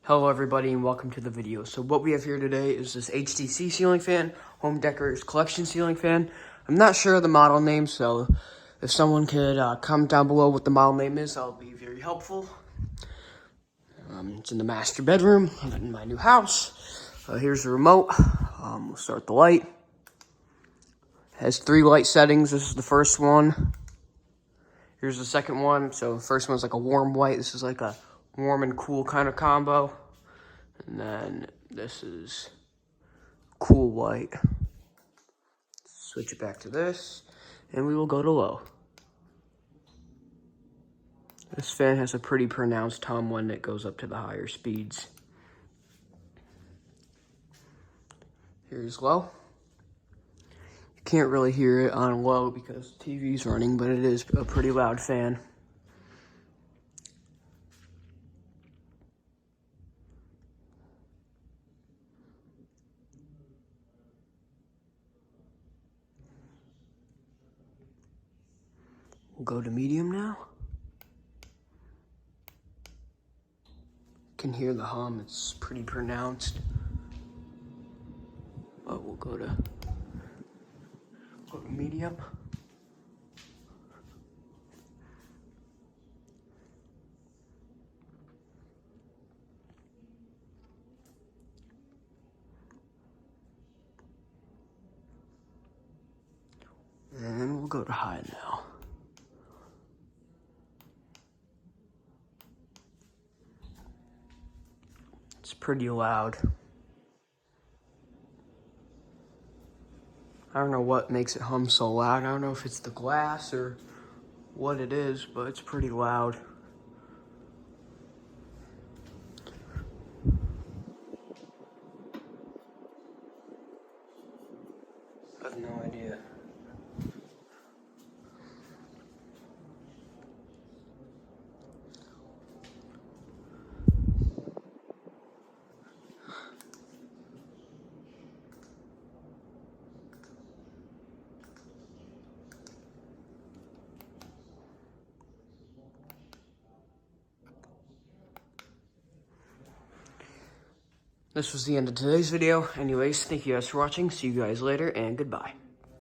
Hello everybody and welcome to the video. So what we have here today is this HTC ceiling fan, Home Decorators Collection ceiling fan. I'm not sure of the model name, so if someone could comment down below what the model name is, that'll be very helpful. It's in the master bedroom in my new house. Here's the remote. We'll start the light. It has 3 light settings. This is the first one. Here's the second one. So the first one's like a warm white. This is like a warm and cool kind of combo. And then this is cool white. Switch it back to this, and we will go to low. This fan has a pretty pronounced hum when it goes up to the higher speeds. Here's low. You can't really hear it on low because the TV's running, but it is a pretty loud fan. We'll go to medium now. You can hear the hum, it's pretty pronounced. But we'll go to medium. And we'll go to high now. It's pretty loud. I don't know what makes it hum so loud. I don't know if it's the glass or what it is, but it's pretty loud. I have no idea. This was the end of today's video. Anyways, thank you guys for watching. See you guys later, and goodbye.